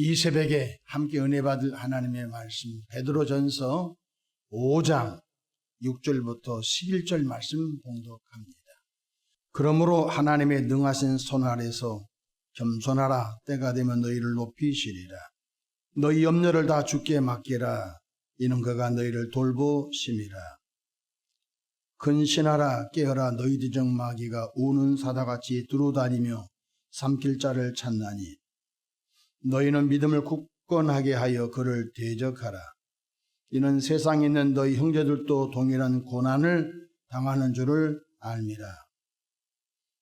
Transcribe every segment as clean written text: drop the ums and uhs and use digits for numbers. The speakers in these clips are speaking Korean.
이 새벽에 함께 은혜 받을 하나님의 말씀 베드로전서 5장 6절부터 11절 말씀 봉독합니다. 그러므로 하나님의 능하신 손 아래서 겸손하라. 때가 되면 너희를 높이시리라. 너희 염려를 다 주께 맡기라. 이는 그가 너희를 돌보심이라. 근신하라. 깨어라. 너희 뒤적 마귀가 우는 사자같이 두루다니며 삼킬 자를 찾나니 너희는 믿음을 굳건하게 하여 그를 대적하라. 이는 세상에 있는 너희 형제들도 동일한 고난을 당하는 줄을 알미라.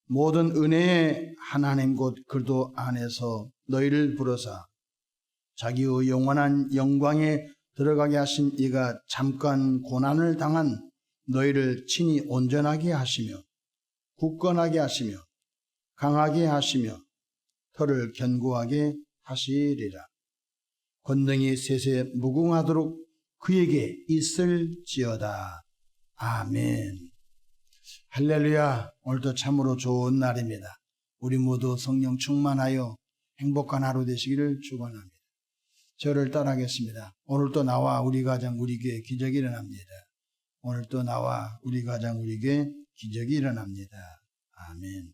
모든 은혜의 하나님 곧 그리스도 안에서 너희를 부르사 자기의 영원한 영광에 들어가게 하신 이가 잠깐 고난을 당한 너희를 친히 온전하게 하시며 굳건하게 하시며 강하게 하시며 털을 견고하게 하시리라. 권능이 세세 무궁하도록 그에게 있을지어다. 아멘. 할렐루야. 오늘도 참으로 좋은 날입니다. 우리 모두 성령 충만하여 행복한 하루 되시기를 축원합니다. 저를 따라하겠습니다. 오늘도 나와 우리 가정 우리 교회 기적이 일어납니다. 오늘도 나와 우리 가정 우리 교회 기적이 일어납니다. 아멘.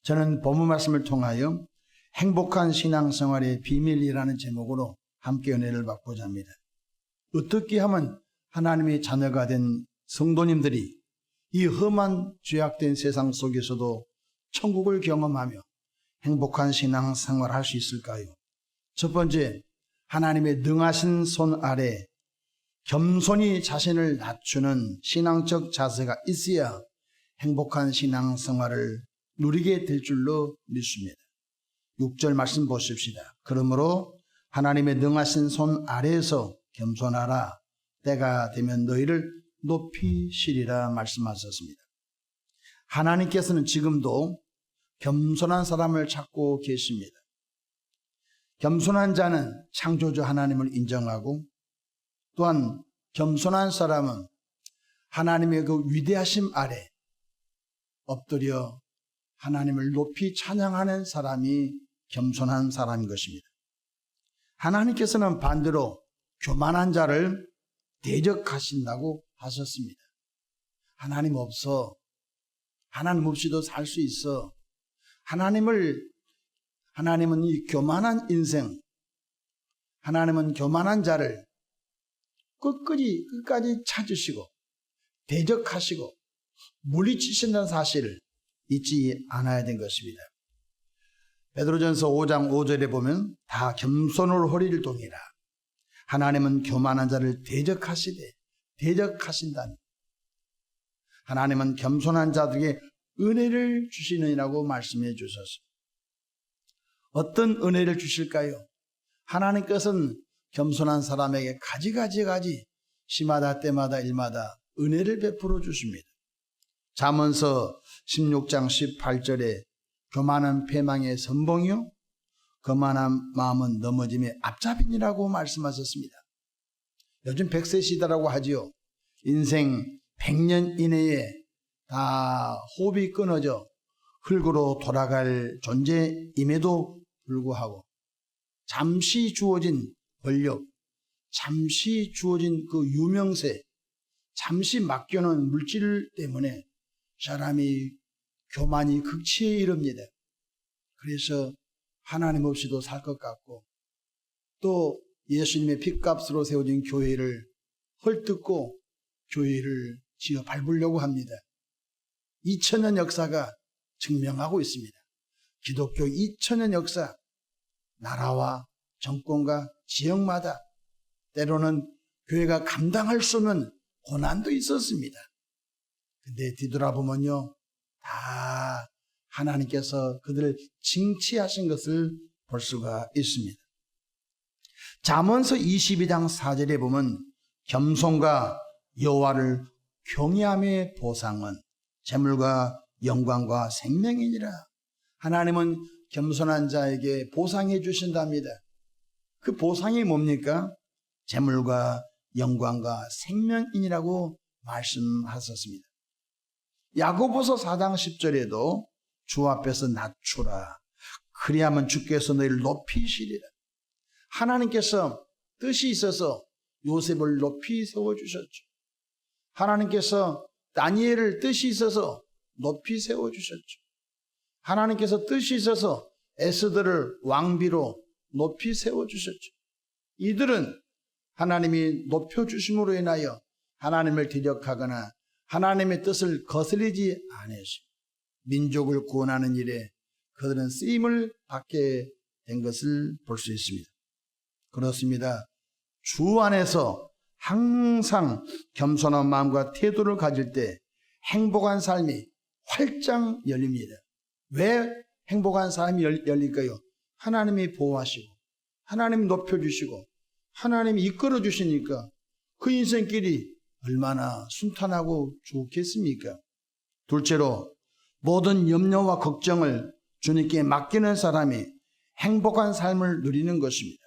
저는 본문 말씀을 통하여 행복한 신앙생활의 비밀이라는 제목으로 함께 은혜를 받고자 합니다. 어떻게 하면 하나님의 자녀가 된 성도님들이 이 험한 죄악된 세상 속에서도 천국을 경험하며 행복한 신앙생활을 할 수 있을까요? 첫 번째, 하나님의 능하신 손 아래 겸손히 자신을 낮추는 신앙적 자세가 있어야 행복한 신앙생활을 누리게 될 줄로 믿습니다. 6절 말씀 보십시다. 그러므로 하나님의 능하신 손 아래에서 겸손하라. 때가 되면 너희를 높이시리라 말씀하셨습니다. 하나님께서는 지금도 겸손한 사람을 찾고 계십니다. 겸손한 자는 창조주 하나님을 인정하고 또한 겸손한 사람은 하나님의 그 위대하심 아래 엎드려 하나님을 높이 찬양하는 사람이 겸손한 사람인 것입니다. 하나님께서는 반대로 교만한 자를 대적하신다고 하셨습니다. 하나님 없이도 살 수 있어. 하나님은 이 교만한 인생, 하나님은 교만한 자를 끝까지 찾으시고 대적하시고 물리치신다는 사실을 잊지 않아야 된 것입니다. 베드로전서 5장 5절에 보면 다 겸손으로 허리를 동이라. 하나님은 교만한 자를 대적하신다니. 하나님은 겸손한 자들에게 은혜를 주시느니라고 말씀해 주셨습니다. 어떤 은혜를 주실까요? 하나님께서는 겸손한 사람에게 가지 시마다 때마다 일마다 은혜를 베풀어 주십니다. 잠언서 16장 18절에 교만은 패망의 선봉이요 거만한 마음은 넘어짐의 앞잡이니라고 말씀하셨습니다. 요즘 100세 시대라고 하지요. 인생 100년 이내에 다 호흡이 끊어져 흙으로 돌아갈 존재임에도 불구하고 잠시 주어진 권력, 잠시 주어진 그 유명세, 잠시 맡겨놓은 물질 때문에 사람이 교만이 극치에 이릅니다. 그래서 하나님 없이도 살 것 같고 또 예수님의 핏값으로 세워진 교회를 헐뜯고 교회를 지어 밟으려고 합니다. 2000년 역사가 증명하고 있습니다. 기독교 2000년 역사, 나라와 정권과 지역마다 때로는 교회가 감당할 수 없는 고난도 있었습니다. 근데 뒤돌아보면요, 다 하나님께서 그들을 징치하신 것을 볼 수가 있습니다. 잠언서 22장 4절에 보면 겸손과 여호와를 경외함의 보상은 재물과 영광과 생명이니라. 하나님은 겸손한 자에게 보상해 주신답니다. 그 보상이 뭡니까? 재물과 영광과 생명이니라고 말씀하셨습니다. 야고보서 4장 10절에도 주 앞에서 낮추라. 그리하면 주께서 너희를 높이시리라. 하나님께서 뜻이 있어서 요셉을 높이 세워주셨죠. 하나님께서 다니엘을 뜻이 있어서 높이 세워주셨죠. 하나님께서 뜻이 있어서 에스더를 왕비로 높이 세워주셨죠. 이들은 하나님이 높여주심으로 인하여 하나님을 대적하거나 하나님의 뜻을 거스르지 않으시고 민족을 구원하는 일에 그들은 쓰임을 받게 된 것을 볼 수 있습니다. 그렇습니다. 주 안에서 항상 겸손한 마음과 태도를 가질 때 행복한 삶이 활짝 열립니다. 왜 행복한 삶이 열릴까요? 하나님이 보호하시고 하나님이 높여주시고 하나님이 이끌어 주시니까 그 인생길이 얼마나 순탄하고 좋겠습니까? 둘째로 모든 염려와 걱정을 주님께 맡기는 사람이 행복한 삶을 누리는 것입니다.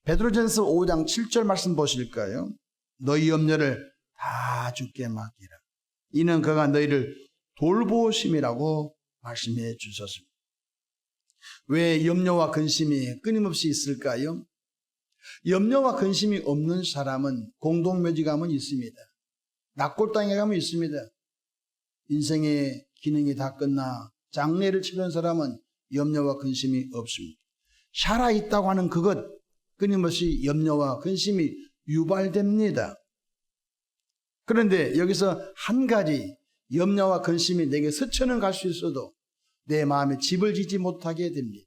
베드로전서 5장 7절 말씀 보실까요? 너희 염려를 다 주께 맡기라. 이는 그가 너희를 돌보심이라고 말씀해 주셨습니다. 왜 염려와 근심이 끊임없이 있을까요? 염려와 근심이 없는 사람은 공동묘지감은 있습니다. 낙골당에 가면 있습니다. 인생의 기능이 다 끝나 장례를 치른 사람은 염려와 근심이 없습니다. 살아있다고 하는 그것 끊임없이 염려와 근심이 유발됩니다. 그런데 여기서 한 가지 염려와 근심이 내게 스쳐는 갈 수 있어도 내 마음에 집을 짓지 못하게 됩니다.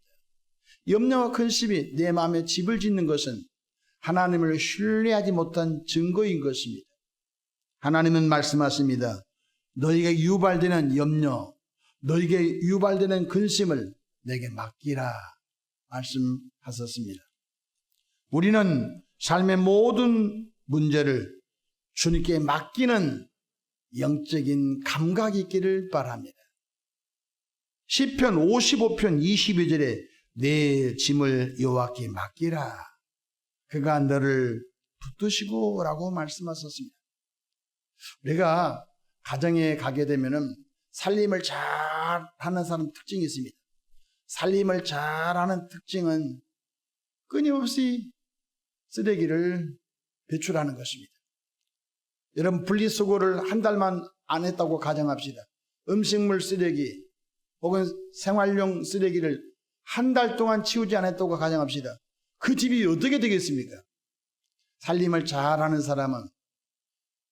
염려와 근심이 내 마음에 집을 짓는 것은 하나님을 신뢰하지 못한 증거인 것입니다. 하나님은 말씀하십니다. 너희에게 유발되는 염려, 너희에게 유발되는 근심을 내게 맡기라 말씀하셨습니다. 우리는 삶의 모든 문제를 주님께 맡기는 영적인 감각이 있기를 바랍니다. 시편 55편 22절에 내 짐을 여호와께 맡기라. 그가 너를 붙드시고 라고 말씀하셨습니다. 우리가 가정에 가게 되면은 살림을 잘하는 사람 특징이 있습니다. 살림을 잘하는 특징은 끊임없이 쓰레기를 배출하는 것입니다. 여러분 분리수거를 한 달만 안 했다고 가정합시다. 음식물 쓰레기 혹은 생활용 쓰레기를 한 달 동안 치우지 않았다고 가정합시다. 그 집이 어떻게 되겠습니까? 살림을 잘하는 사람은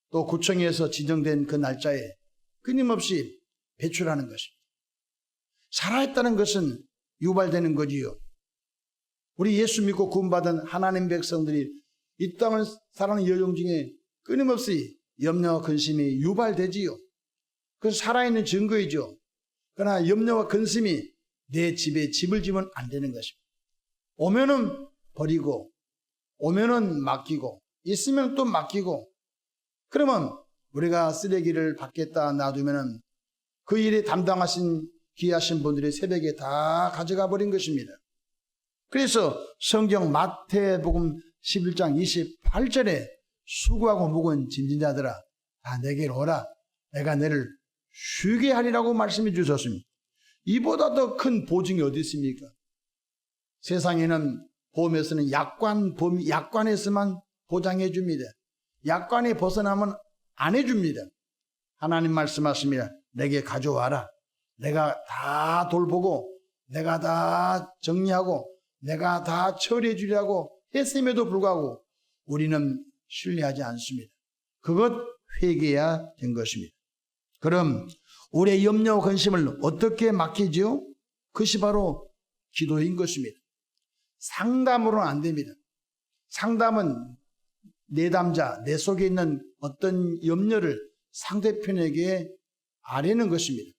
또 구청에서 지정된 그 날짜에 끊임없이 배출하는 것입니다. 살아있다는 것은 유발되는 거지요. 우리 예수 믿고 구원받은 하나님 백성들이 이 땅을 살아가는 여정 중에 끊임없이 염려와 근심이 유발되지요. 그래서 살아있는 증거이죠. 그러나 염려와 근심이 내 집에 집을 지면 안 되는 것입니다. 오면은 버리고 오면은 맡기고 있으면 또 맡기고 그러면 우리가 쓰레기를 받겠다 놔두면은 그 일에 담당하신 귀하신 분들이 새벽에 다 가져가 버린 것입니다. 그래서 성경 마태복음 11장 28절에 수고하고 무거운 짐진 자들아 다 내게로 오라 내가 너를 쉬게 하리라고 말씀해 주셨습니다. 이보다 더 큰 보증이 어디 있습니까? 세상에는 보험에서는 약관에서만 보장해 줍니다. 약관에 벗어나면 안 해줍니다. 하나님 말씀하십니다. 내게 가져와라. 내가 다 돌보고 내가 다 정리하고 내가 다 처리해 주려고 했음에도 불구하고 우리는 신뢰하지 않습니다. 그것 회개해야 된 것입니다. 그럼 우리의 염려와 근심을 어떻게 맡기죠? 그것이 바로 기도인 것입니다. 상담으로는 안 됩니다. 상담은 내담자, 내 속에 있는 어떤 염려를 상대편에게 아뢰는 것입니다.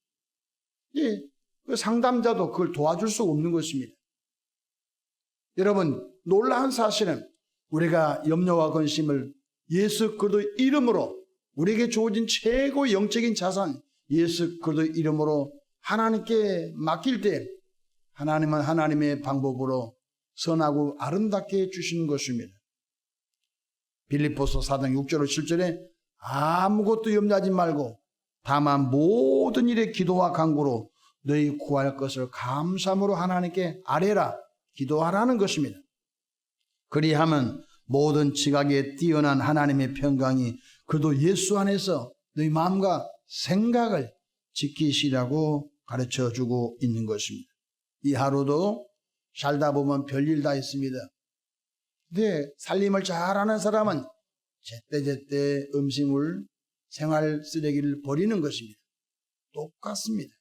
예, 그 상담자도 그걸 도와줄 수 없는 것입니다. 여러분, 놀라운 사실은 우리가 염려와 근심을 예수 그리스도 이름으로 우리에게 주어진 최고의 영적인 자산 예수 그리스도 이름으로 하나님께 맡길 때 하나님은 하나님의 방법으로 선하고 아름답게 주시는 것입니다. 빌립보서 4장 6절 7절에 아무것도 염려하지 말고 다만 모든 일에 기도와 간구로 너희 구할 것을 감사함으로 하나님께 아뢰라, 기도하라는 것입니다. 그리하면 모든 지각에 뛰어난 하나님의 평강이 그도 예수 안에서 너희 마음과 생각을 지키시라고 가르쳐주고 있는 것입니다. 이 하루도 살다 보면 별일 다 있습니다. 근데 살림을 잘하는 사람은 제때제때 음식물, 생활 쓰레기를 버리는 것입니다. 똑같습니다.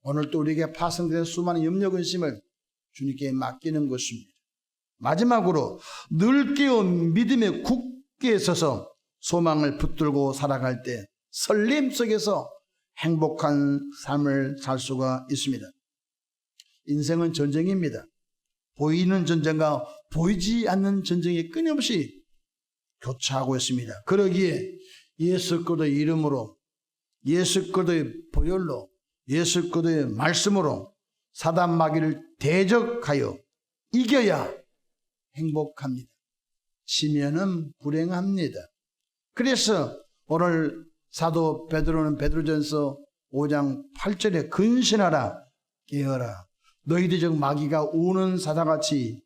오늘 또 우리에게 파생된 수많은 염려 근심을 주님께 맡기는 것입니다. 마지막으로 늘 깨운 믿음에 굳게 서서 소망을 붙들고 살아갈 때 설렘 속에서 행복한 삶을 살 수가 있습니다. 인생은 전쟁입니다. 보이는 전쟁과 보이지 않는 전쟁이 끊임없이 교차하고 있습니다. 그러기에 예수 그리스도의 이름으로, 예수 그리스도의 보혈로, 예수 그리스도의 말씀으로 사단 마귀를 대적하여 이겨야 행복합니다. 지면은 불행합니다. 그래서 오늘 사도 베드로는 베드로전서 5장 8절에 근신하라, 깨어라. 너희들 즉 마귀가 우는 사자같이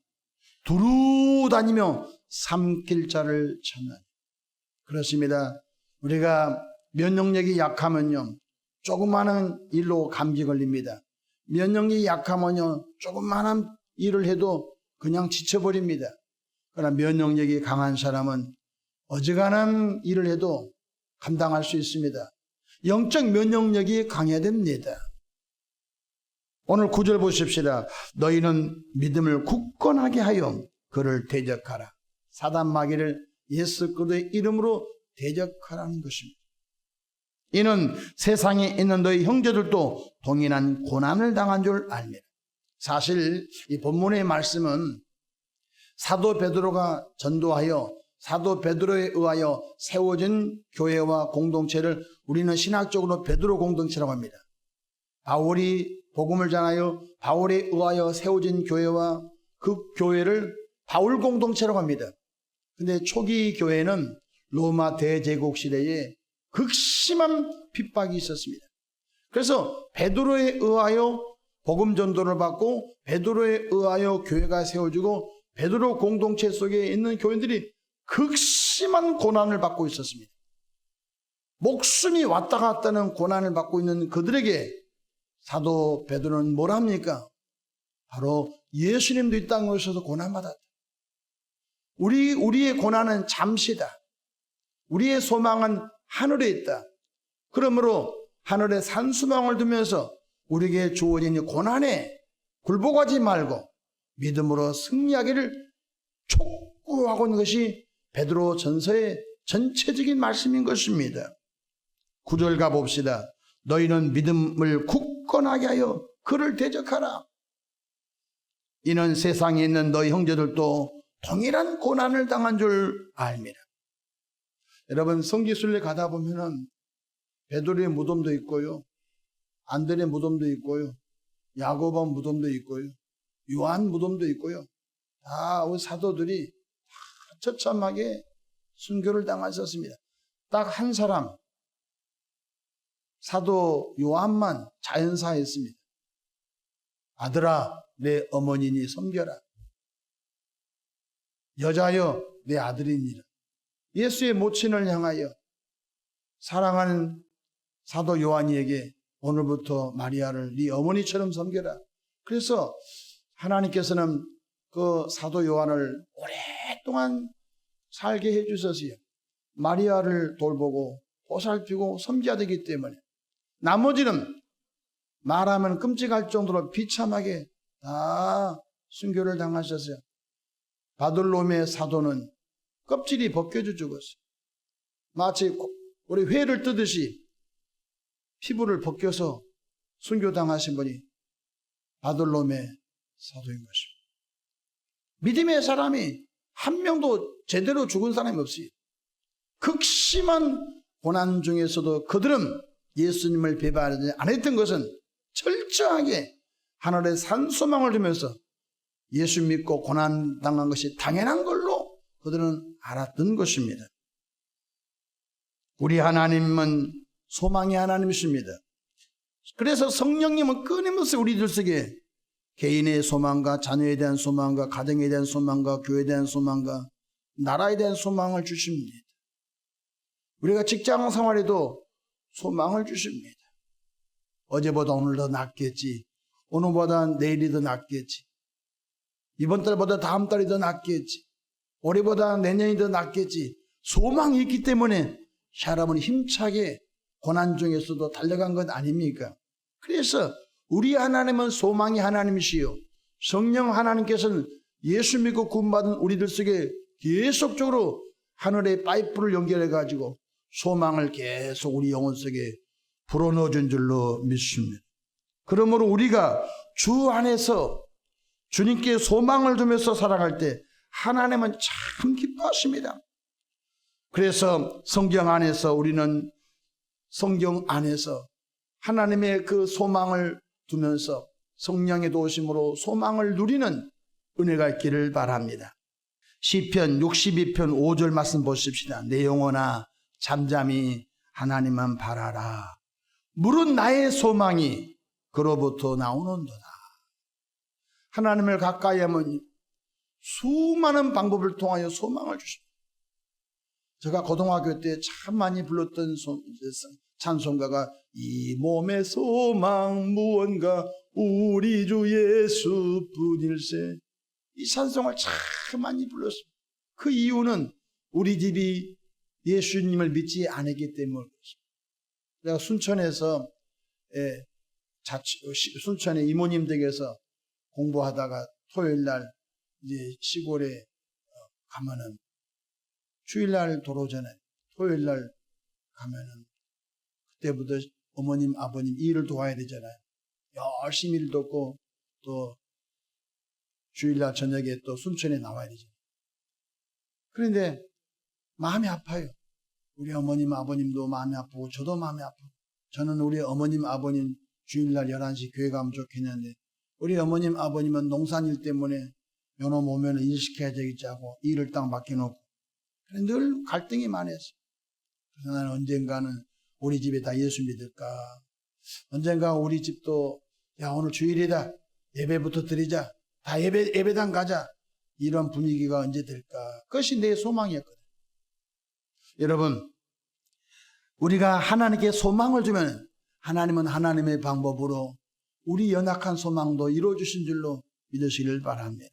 두루 다니며 삼킬 자를 찾나니. 그렇습니다. 우리가 면역력이 약하면요, 조그마한 일로 감기 걸립니다. 면역력이 약하면요, 조그마한 일을 해도 그냥 지쳐버립니다. 그러나 면역력이 강한 사람은 어지간한 일을 해도 감당할 수 있습니다. 영적 면역력이 강해야 됩니다. 오늘 9절 보십시다. 너희는 믿음을 굳건하게 하여 그를 대적하라. 사단 마귀를 예수 그리스도의 이름으로 대적하라는 것입니다. 이는 세상에 있는 너희 형제들도 동일한 고난을 당한 줄 압니다. 사실 이 본문의 말씀은 사도 베드로가 전도하여 사도 베드로에 의하여 세워진 교회와 공동체를 우리는 신학적으로 베드로 공동체라고 합니다. 바울이 복음을 전하여 바울에 의하여 세워진 교회와 그 교회를 바울 공동체라고 합니다. 근데 초기 교회는 로마 대제국 시대에 극심한 핍박이 있었습니다. 그래서 베드로에 의하여 복음 전도를 받고 베드로에 의하여 교회가 세워지고 베드로 공동체 속에 있는 교인들이 극심한 고난을 받고 있었습니다. 목숨이 왔다 갔다 하는 고난을 받고 있는 그들에게 사도 베드로는 뭘 합니까? 바로 예수님도 이 땅에 오셔서 고난받았다. 우리의 고난은 잠시다. 우리의 소망은 하늘에 있다. 그러므로 하늘에 산수망을 두면서 우리에게 주어진 이 고난에 굴복하지 말고 믿음으로 승리하기를 촉구하고 있는 것이 베드로 전서의 전체적인 말씀인 것입니다. 9절 가봅시다. 너희는 믿음을 굳건하게 하여 그를 대적하라. 이는 세상에 있는 너희 형제들도 동일한 고난을 당한 줄 압니다. 여러분, 성지순례 가다 보면은 베드로의 무덤도 있고요, 안드레 무덤도 있고요, 야고보 무덤도 있고요, 요한 무덤도 있고요. 다 우리 사도들이 다 처참하게 순교를 당하셨습니다. 딱 한 사람, 사도 요한만 자연사했습니다. 아들아, 내 어머니니 섬겨라. 여자여, 내 아들이니라. 예수의 모친을 향하여 사랑하는 사도 요한이에게 오늘부터 마리아를 네 어머니처럼 섬겨라. 그래서 하나님께서는 그 사도 요한을 오랫동안 살게 해주셨어요. 마리아를 돌보고 보살피고 섬겨야 되기 때문에. 나머지는 말하면 끔찍할 정도로 비참하게 다 순교를 당하셨어요. 바들롬의 사도는 껍질이 벗겨져 죽었어요. 마치 우리 회를 뜨듯이 피부를 벗겨서 순교당하신 분이 바들롬의 사도인 것입니다. 믿음의 사람이 한 명도 제대로 죽은 사람이 없어요. 극심한 고난 중에서도 그들은 예수님을 배반하지 않았던 것은 철저하게 하늘의 산소망을 두면서 예수 믿고 고난당한 것이 당연한 걸로 그들은 알았던 것입니다. 우리 하나님은 소망의 하나님이십니다. 그래서 성령님은 끊임없이 우리들 속에 개인의 소망과 자녀에 대한 소망과 가정에 대한 소망과 교회에 대한 소망과 나라에 대한 소망을 주십니다. 우리가 직장 생활에도 소망을 주십니다. 어제보다 오늘 더 낫겠지. 오늘보다 내일이 더 낫겠지. 이번 달보다 다음 달이 더 낫겠지. 올해보다 내년이 더 낫겠지. 소망이 있기 때문에 사람은 힘차게 고난 중에서도 달려간 것 아닙니까? 그래서 우리 하나님은 소망이 하나님이시요 성령 하나님께서는 예수 믿고 구원받은 우리들 속에 계속적으로 하늘의 파이프를 연결해 가지고 소망을 계속 우리 영혼 속에 불어넣어 준 줄로 믿습니다. 그러므로 우리가 주 안에서 주님께 소망을 두면서 살아갈 때 하나님은 참 기뻐하십니다. 그래서 성경 안에서 우리는 성경 안에서 하나님의 그 소망을 두면서 성령의 도우심으로 소망을 누리는 은혜가 있기를 바랍니다. 시편 62편 5절 말씀 보십시다. 내 영혼아 잠잠히 하나님만 바라라. 물은 나의 소망이 그로부터 나오는도다. 하나님을 가까이 하면 수많은 방법을 통하여 소망을 주십니다. 제가 고등학교 때 참 많이 불렀던 찬송가가 이 몸의 소망 무언가 우리 주 예수뿐일세. 이 찬송을 참 많이 불렀습니다. 그 이유는 우리 집이 예수님을 믿지 않았기 때문입니다. 내가 순천에서 순천의 이모님 댁에서 공부하다가 토요일날 이제 시골에 가면은 주일날 도로전에 토요일날 가면은 그때부터 어머님 아버님 일을 도와야 되잖아요. 열심히 일 돕고 또 주일날 저녁에 또 순천에 나와야 되잖아요. 그런데 마음이 아파요. 우리 어머님 아버님도 마음이 아프고 저도 마음이 아프고 저는 우리 어머님 아버님 주일날 11시 교회 가면 좋겠는데 우리 어머님 아버님은 농산일 때문에 요놈 오면 일 시켜야 되겠지 하고 일을 딱 맡겨놓고 늘 갈등이 많았어요. 그래서 나는 언젠가는 우리 집에 다 예수 믿을까? 언젠가 우리 집도 야 오늘 주일이다. 예배부터 드리자. 다 예배당 가자. 이런 분위기가 언제 될까? 그것이 내 소망이었거든. 여러분 우리가 하나님께 소망을 주면 하나님은 하나님의 방법으로 우리 연약한 소망도 이루어주신 줄로 믿으시길 바랍니다.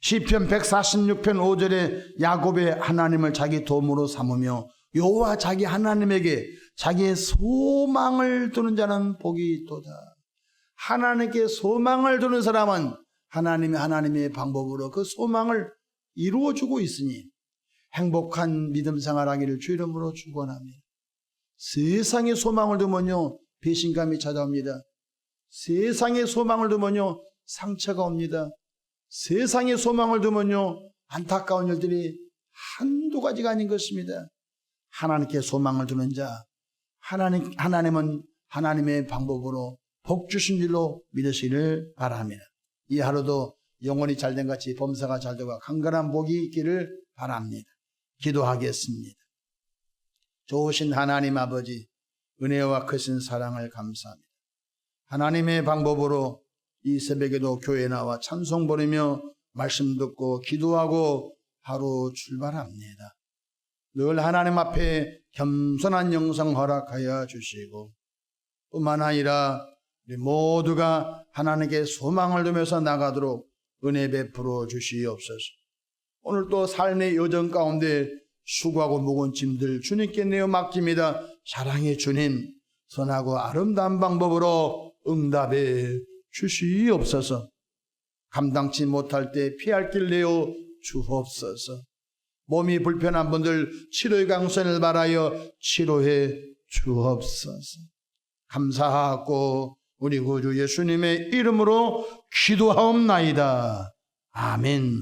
시편 146편 5절에 야곱의 하나님을 자기 도움으로 삼으며 여호와 자기 하나님에게 자기의 소망을 두는 자는 복이 있도다. 하나님께 소망을 두는 사람은 하나님의 방법으로 그 소망을 이루어주고 있으니 행복한 믿음 생활하기를 주 이름으로 축원합니다. 세상에 소망을 두면요 배신감이 찾아옵니다. 세상에 소망을 두면요 상처가 옵니다. 세상에 소망을 두면요 안타까운 일들이 한두 가지가 아닌 것입니다. 하나님께 소망을 두는 자 하나님은 하나님의 방법으로 복 주신 줄로 믿으시기를 바랍니다. 이 하루도 영혼이 잘된 같이 범사가 잘되고 강건한 복이 있기를 바랍니다. 기도하겠습니다. 좋으신 하나님 아버지 은혜와 크신 사랑을 감사합니다. 하나님의 방법으로 이 새벽에도 교회에 나와 찬송 부르며 말씀 듣고 기도하고 하루 출발합니다. 늘 하나님 앞에 겸손한 영성 허락하여 주시고 뿐만 아니라 우리 모두가 하나님께 소망을 두면서 나가도록 은혜 베풀어 주시옵소서. 오늘 또 삶의 여정 가운데 수고하고 무거운 짐들 주님께 내어 맡깁니다. 사랑의 주님 선하고 아름다운 방법으로 응답해 주시옵소서. 감당치 못할 때 피할 길 내어 주옵소서. 몸이 불편한 분들 치료의 강선을 바라여 치료해 주옵소서. 감사하고 우리 구주 예수님의 이름으로 기도하옵나이다. 아멘.